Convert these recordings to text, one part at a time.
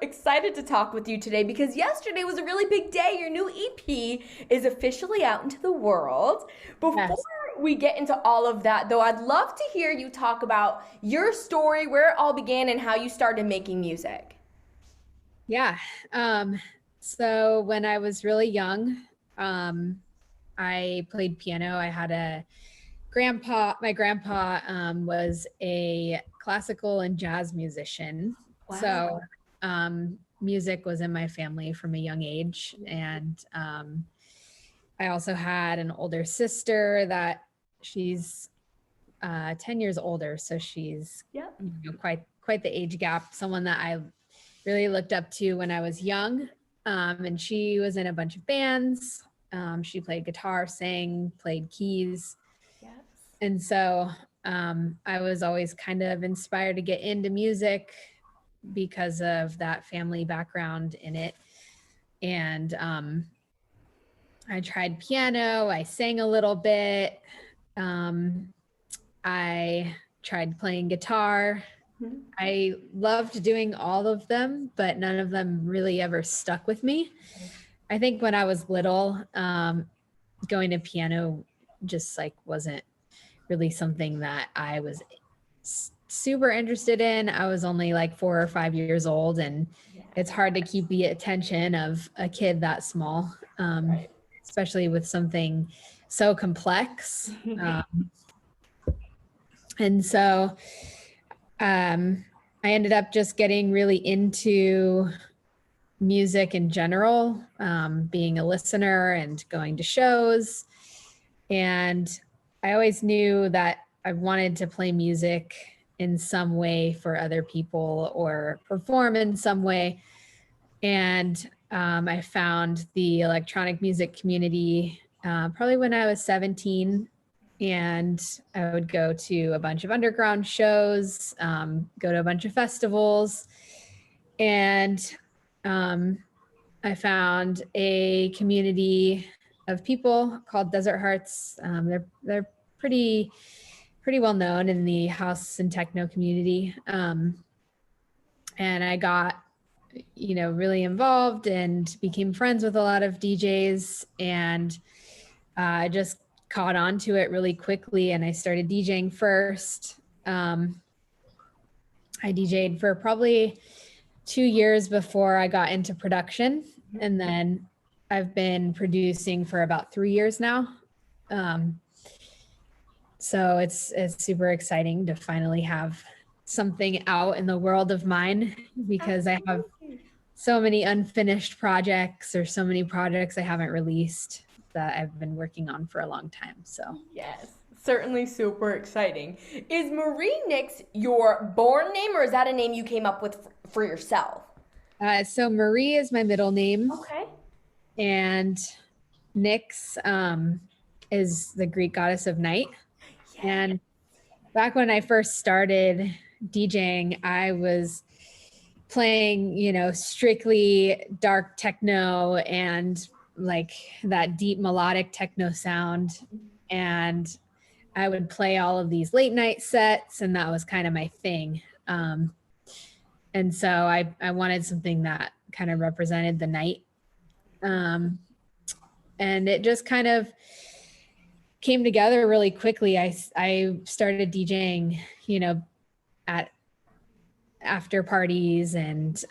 excited to talk with you today because yesterday was a really big day. Your new EP is officially out into the world. Before Yes. we get into all of that, though, I'd love to hear you talk about your story, where it all began, and how you started making music. Yeah. So when I was really young, um, I played piano. I had my grandpa was a classical and jazz musician. So Wow. music was in my family from a young age. And I also had an older sister that she's 10 years older. So she's Yep. quite the age gap, someone that I really looked up to when I was young. And she was in a bunch of bands. She played guitar, sang, played keys. Yes. And so I was always kind of inspired to get into music because of that family background in it. And I tried piano, I sang a little bit. Um, I tried playing guitar. Mhm. I loved doing all of them, but none of them really ever stuck with me. I think when I was little, going to piano just like wasn't really something that I was super interested in. I was only like 4 or 5 years old, and it's Yes. hard to keep the attention of a kid that small, Right. especially with something so complex. And so I ended up just getting really into music in general, being a listener and going to shows. And I always knew that I wanted to play music in some way for other people or perform in some way. And I found the electronic music community probably when I was 17. And I would go to a bunch of underground shows, go to a bunch of festivals. And um, I found a community of people called Desert Hearts. They're pretty well known in the house and techno community, and I got really involved and became friends with a lot of DJs, and I just caught on to it really quickly. And I started DJing first. I DJ'd for probably 2 years before I got into production. And then I've been producing for about 3 years now. Um, so it's super exciting to finally have something out in the world of mine, because I have Absolutely. so many unfinished projects, or so many projects I haven't released that I've been working on for a long time. So Yes, certainly super exciting. Is Marie Nyx your born name or is that a name you came up with for yourself? so Marie is my middle name, Okay. and Nyx is the Greek goddess of night. Yeah. And back when I first started DJing, I was playing, strictly dark techno and like that deep melodic techno sound. And I would play all of these late night sets, and that was kind of my thing. And so I wanted something that kind of represented the night. Um, and it just kind of came together really quickly. I started DJing, at after parties and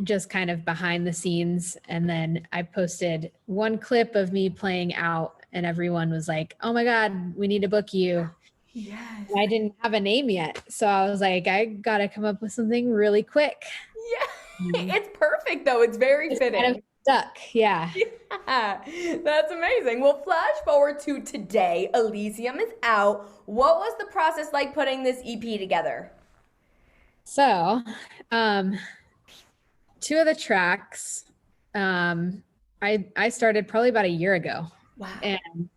just kind of behind the scenes. And then I posted one clip of me playing out, and everyone was like, "Oh my God, we need to book you." Yes. And I didn't have a name yet. So I was like, I got to come up with something really quick. Yeah. And It's perfect though. It's very just kind of fitting. stuck. Yeah. Yeah. That's amazing. Well, flash forward to today. Elysium is out. What was the process like putting this EP together? So, um, two of the tracks, um, I started probably about a year ago, Wow. and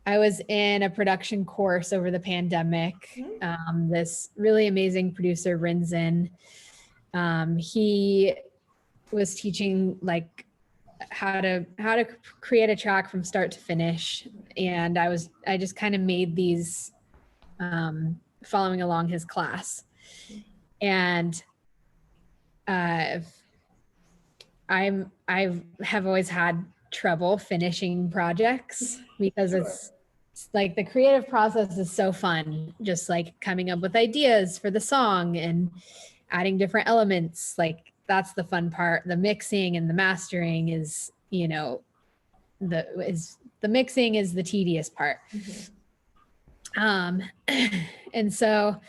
I was in a production course over the pandemic. Mhm. This really amazing producer, Rinzin, he was teaching like how to create a track from start to finish, and I just kind of made these following along his class. And I have always had trouble finishing projects because it's like the creative process is so fun, just like coming up with ideas for the song and adding different elements. Like that's the fun part. The mixing and the mastering is, you know, the mixing is the tedious part. And so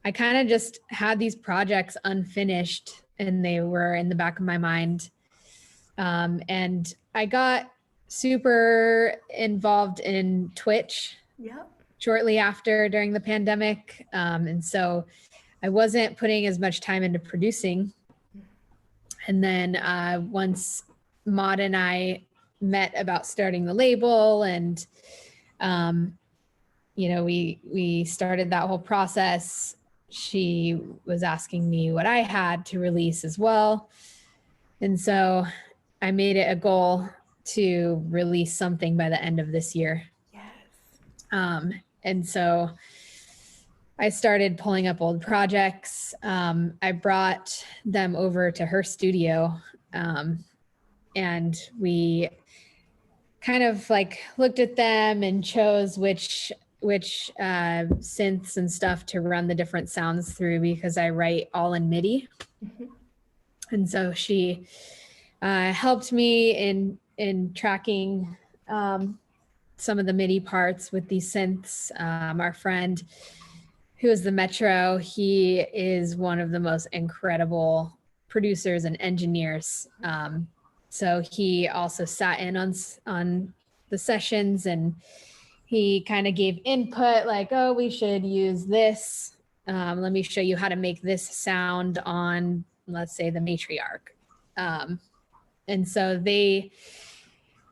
I kind of just had these projects unfinished and they were in the back of my mind. And I got super involved in Twitch shortly after during the pandemic. And so I wasn't putting as much time into producing. And then once Maud and I met about starting the label and, you know, we started that whole process. She was asking me what I had to release as well. And so I made it a goal to release something by the end of this year. And so I started pulling up old projects. I brought them over to her studio, and we kind of like looked at them and chose which synths and stuff to run the different sounds through because I write all in MIDI. And so she helped me in tracking some of the MIDI parts with these synths. Our friend who is the Metro, he is one of the most incredible producers and engineers. So he also sat in on the sessions and he kind of gave input like, oh, we should use this. Let me show you how to make this sound on, let's say, the matriarch. And so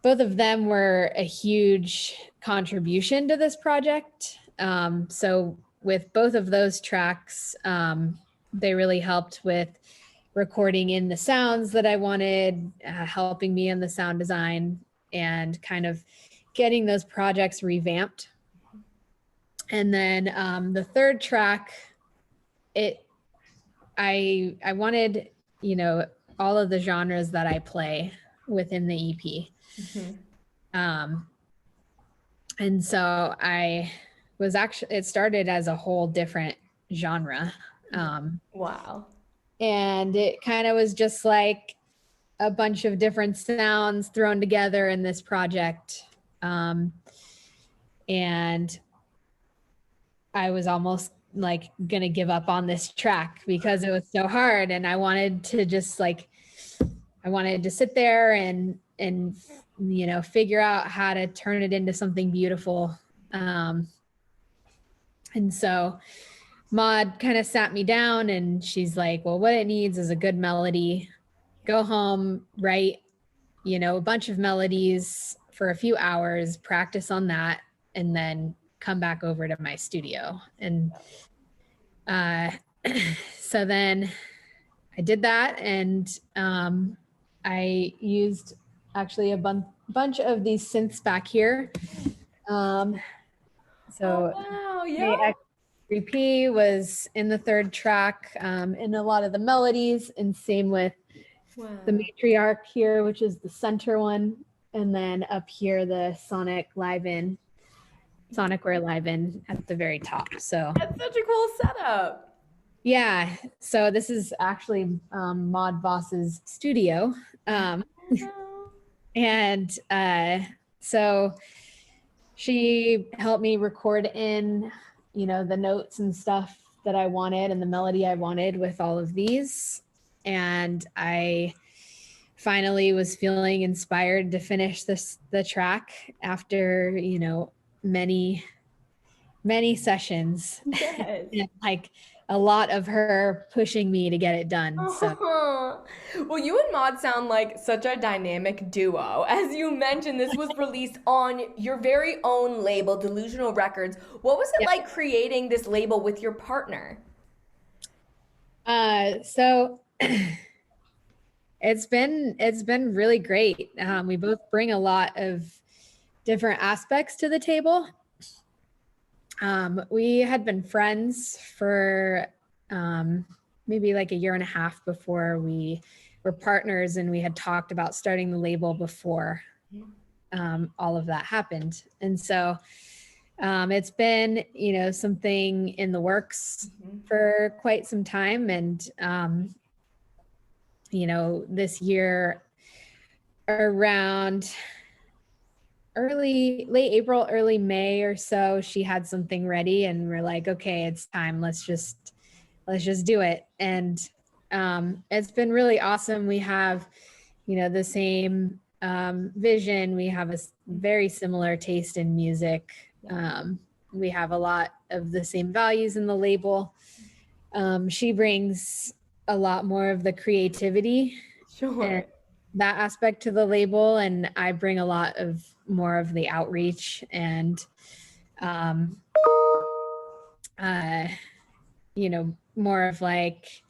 both of them were a huge contribution to this project. So with both of those tracks, they really helped with recording in the sounds that I wanted, helping me in the sound design and kind of getting those projects revamped. And then the third track, I wanted, you know, all of the genres that I play within the EP. And so it started as a whole different genre. Wow. And it kind of was just like a bunch of different sounds thrown together in this project. And I was almost like gonna give up on this track because it was so hard. And I wanted to just like, I wanted to sit there and, you know, figure out how to turn it into something beautiful. And so Maud kind of sat me down and she's like, well, what it needs is a good melody. Go home, write, you know, a bunch of melodies for a few hours, practice on that, and then come back over to my studio. And so then I did that, and I used actually a bunch of these synths back here. So wow, yeah. 3P was in the third track, in a lot of the melodies, and same with the matriarch here, which is the center one, and then up here the Sonicware Live In at the very top. So that's such a cool setup. Yeah, so this is actually Maud Voss's studio, and so she helped me record in, you know, the notes and stuff that I wanted and the melody I wanted with all of these. And I finally was feeling inspired to finish the track after, you know, many sessions. Yes. And like a lot of her pushing me to get it done. So. Well, you and Maud sound like such a dynamic duo. As you mentioned, this was released on your very own label, Delusional Records. What was it like creating this label with your partner? So it's been really great. We both bring a lot of different aspects to the table. We had been friends for maybe like a year and a half before we were partners, and we had talked about starting the label before all of that happened. And so it's been, something in the works for quite some time. And, this year around late April, early May or so, she had something ready and we're like, okay, it's time. Let's just do it. And it's been really awesome. We have, the same vision. We have a very similar taste in music. We have a lot of the same values in the label. She brings a lot more of the creativity and that aspect to the label, and I bring a lot of more of the outreach and more of like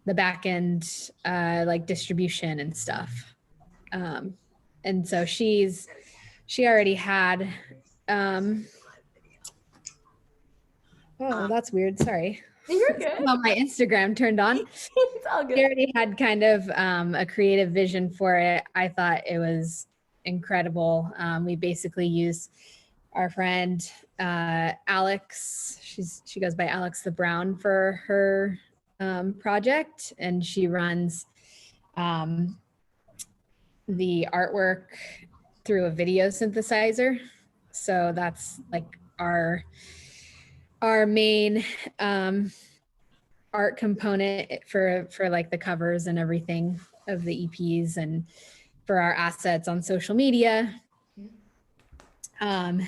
the back end like distribution and stuff. And so she already had oh, that's weird, sorry. You're good. My Instagram turned on. It's all good. She already had kind of a creative vision for it. I thought it was incredible. We basically used our friend Alex. She goes by Alex the Brown for her project, and she runs the artwork through a video synthesizer. So that's like our main art component for like the covers and everything of the EPs and for our assets on social media. And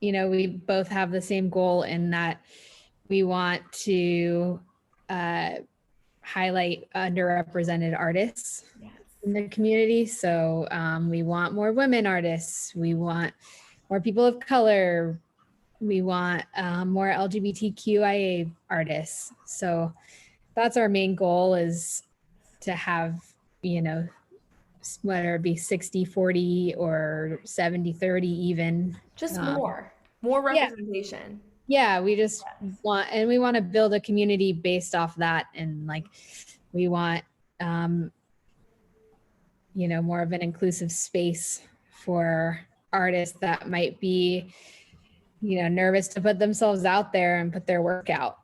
we both have the same goal in that we want to highlight underrepresented artists in the community. So we want more women artists. We want more people of color. We want more LGBTQIA artists. So that's our main goal, is to have, whether it be 60-40 or 70-30 even. Just more representation. Yeah, we just want to build a community based off that. And like, we want, more of an inclusive space for artists that might be, nervous to put themselves out there and put their work out.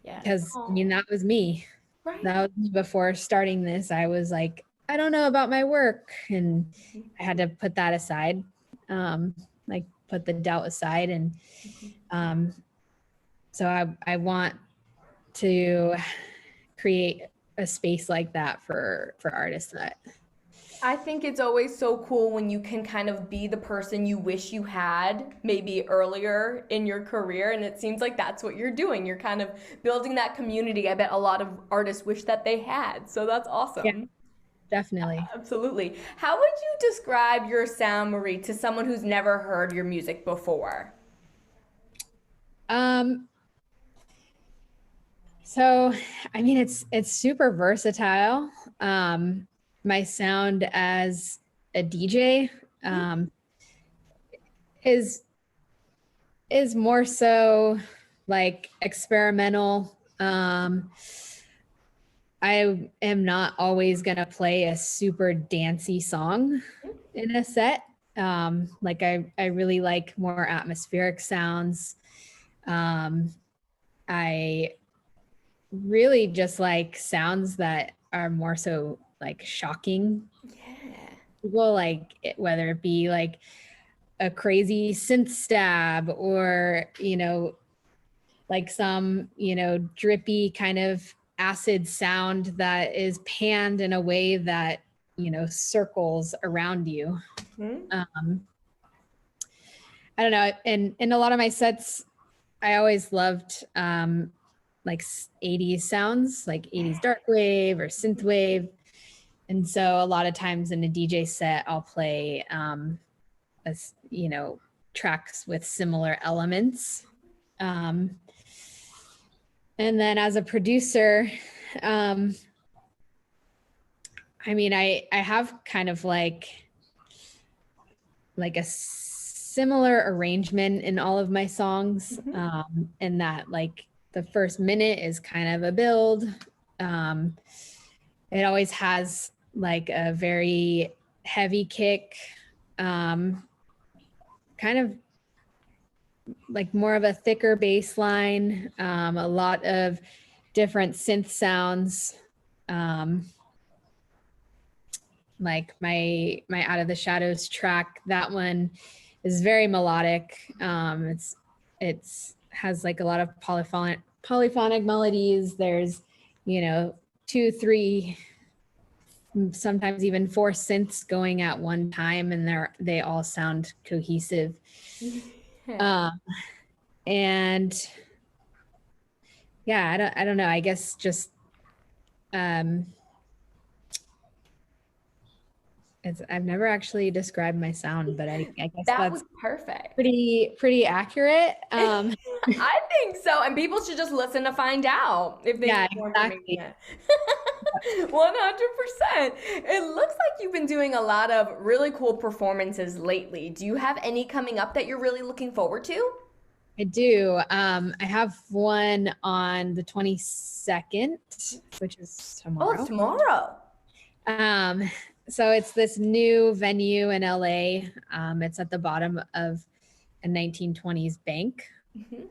Yeah. Because that was me. Right. That was me before starting this. I was like, I don't know about my work. And I had to put that aside, like put the doubt aside. And so I want to create a space like that for artists. That I think it's always so cool when you can kind of be the person you wish you had maybe earlier in your career, and it seems like that's what you're doing. You're kind of building that community. I bet a lot of artists wish that they had, so that's awesome. Yeah, definitely. Absolutely. How would you describe your sound, Marie, to someone who's never heard your music before? So, I mean, it's super versatile. My sound as a DJ is more so like experimental. I am not always gonna play a super dancey song in a set. Like I really like more atmospheric sounds. I really just like sounds that are more so like shocking. Yeah. People, like whether it be like a crazy synth stab or, like some, drippy kind of acid sound that is panned in a way that, circles around you. Mm-hmm. I don't know. And in a lot of my sets, I always loved like 80s sounds, like 80s dark wave or synth wave. And so a lot of times in a DJ set, I'll play, tracks with similar elements. And then as a producer, I mean, I have kind of like a similar arrangement in all of my songs, and that like the first minute is kind of a build. It always has like a very heavy kick, kind of like more of a thicker bass line, a lot of different synth sounds. Like my Out of the Shadows track, that one is very melodic. It's has like a lot of polyphonic melodies. There's, you know, 2, 3, sometimes even 4 synths going at one time, and they all sound cohesive. And yeah, I don't know. I guess just I've never actually described my sound, but I guess That that's was perfect. pretty accurate. I think so. And people should just listen to find out if they Yeah, need more exactly. information. 100%. It looks like you've been doing a lot of really cool performances lately. Do you have any coming up that you're really looking forward to? I do. I have one on the 22nd, which is Oh, it's tomorrow. tomorrow. So it's this new venue in LA. It's at the bottom of a 1920s bank.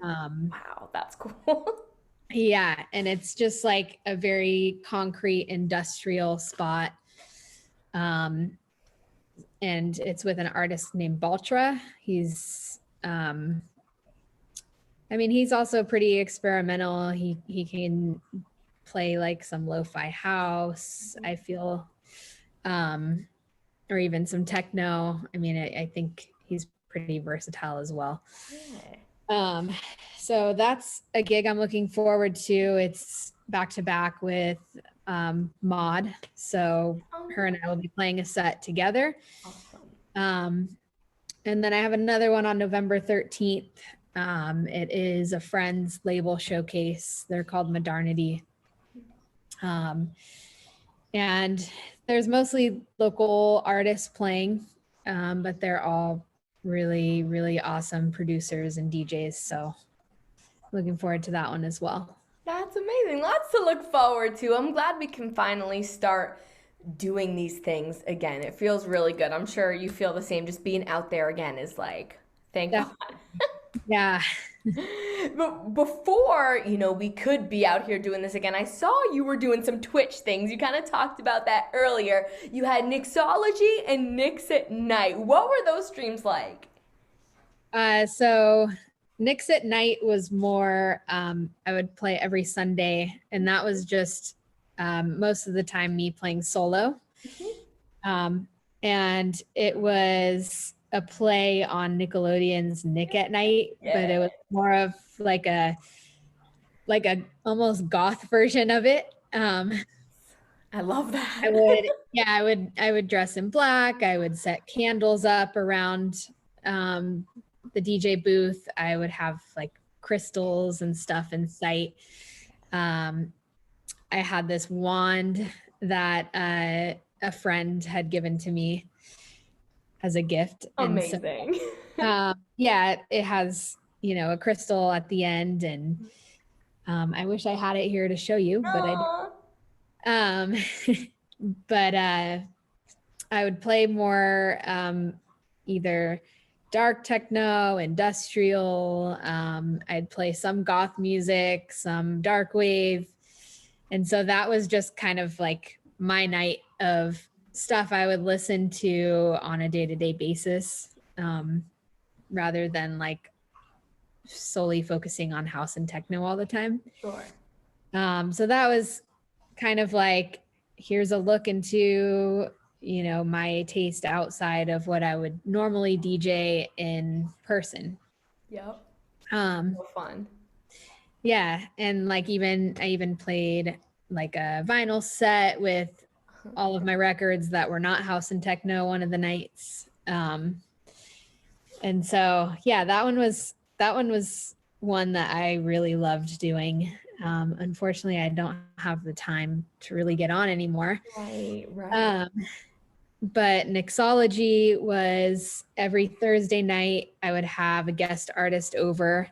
Wow, that's cool. Yeah, and it's just like a very concrete industrial spot. And it's with an artist named Baltra. He's also pretty experimental. He can play like some lo-fi house, I feel, or even some techno. I think he's pretty versatile as well. Yeah. So that's a gig I'm looking forward to. It's back to back with Maud. So her and I will be playing a set together. Awesome. And then I have another one on November 13th. It is a friend's label showcase. They're called Modernity. And there's mostly local artists playing, but they're all really, really awesome producers and DJs. So looking forward to that one as well. That's amazing. Lots to look forward to. I'm glad we can finally start doing these things again. It feels really good. I'm sure you feel the same. Just being out there again is like, thank God. Yeah. But before, we could be out here doing this again, I saw you were doing some Twitch things. You kind of talked about that earlier. You had Nyxology and Nyx at Night. What were those streams like? So Nyx at Night was more, I would play every Sunday, and that was just most of the time me playing solo. And it was a play on Nickelodeon's Nick at Night, but it was more of like a almost goth version of it. I love that. I would dress in black. I would set candles up around the DJ booth. I would have like crystals and stuff in sight. I had this wand that a friend had given to me as a gift. Amazing. And so, it has, a crystal at the end, and I wish I had it here to show you, but I didn't. But I would play more either dark techno, industrial. I'd play some goth music, some dark wave. And so that was just kind of like my night of stuff I would listen to on a day-to-day basis, rather than like solely focusing on house and techno all the time. Sure. So that was kind of like, here's a look into, my taste outside of what I would normally DJ in person. Yep. So fun. Yeah. And like I even played like a vinyl set with all of my records that were not house and techno one of the nights. And so, yeah, that one was one that I really loved doing. Unfortunately, I don't have the time to really get on anymore. Right. But Nyxology was every Thursday night. I would have a guest artist over.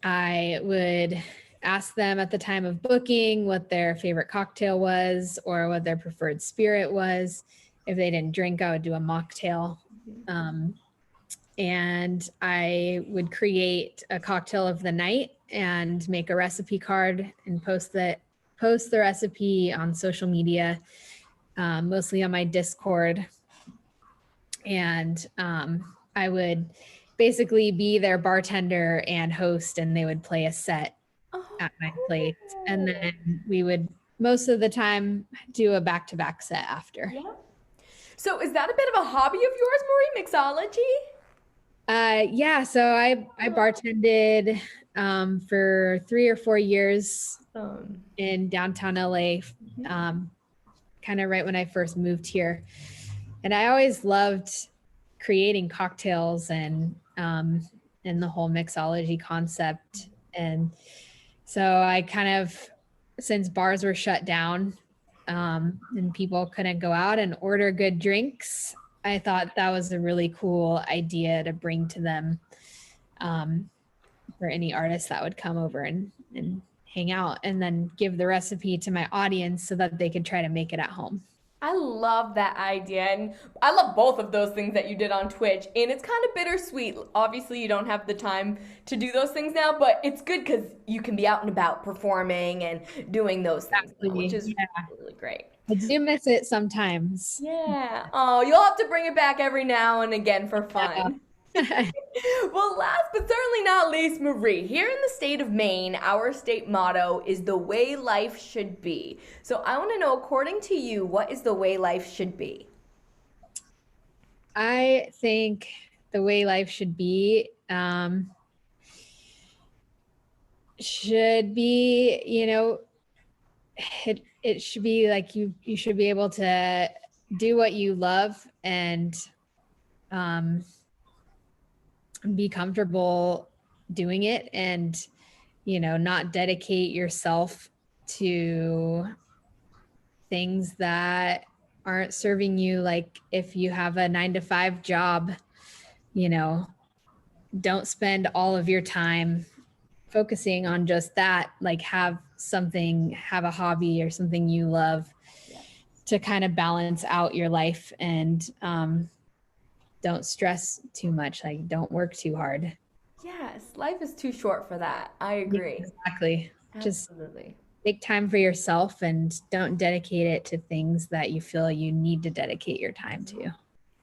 I would ask them at the time of booking what their favorite cocktail was or what their preferred spirit was. If they didn't drink, I would do a mocktail. And I would create a cocktail of the night and make a recipe card and post the recipe on social media, mostly on my Discord. And I would basically be their bartender and host, and they would play a set at my place. And then we would most of the time do a back-to-back set after. Yeah. So is that a bit of a hobby of yours, Marie, mixology? Yeah, so I bartended for 3 or 4 years in downtown LA, kind of right when I first moved here. And I always loved creating cocktails and the whole mixology concept. And so I kind of, since bars were shut down and people couldn't go out and order good drinks, I thought that was a really cool idea to bring to them for any artists that would come over and hang out, and then give the recipe to my audience so that they could try to make it at home. I love that idea. And I love both of those things that you did on Twitch. And it's kind of bittersweet. Obviously, you don't have the time to do those things now, but it's good because you can be out and about performing and doing those things, now, which is really great. I do miss it sometimes. Yeah. Oh, you'll have to bring it back every now and again for fun. Well, last but certainly not least, Marie, here in the state of Maine, our state motto is the way life should be. So I want to know, according to you, what is the way life should be? I think the way life should be, it should be like you should be able to do what you love and be comfortable doing it, and not dedicate yourself to things that aren't serving you. Like if you have a 9-to-5 job, don't spend all of your time focusing on just that. Like have a hobby or something you love to kind of balance out your life, and don't stress too much. Like don't work too hard. Yes, life is too short for that. I agree. Exactly. Absolutely. Just take time for yourself and don't dedicate it to things that you feel you need to dedicate your time to.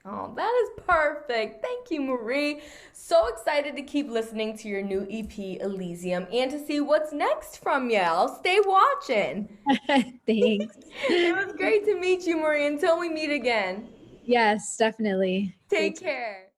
Oh, that is perfect. Thank you, Marie. So excited to keep listening to your new EP, Elysium, and to see what's next from you. I'll stay watching. Thanks. It was great to meet you, Marie. Until we meet again. Yes, definitely. Take care.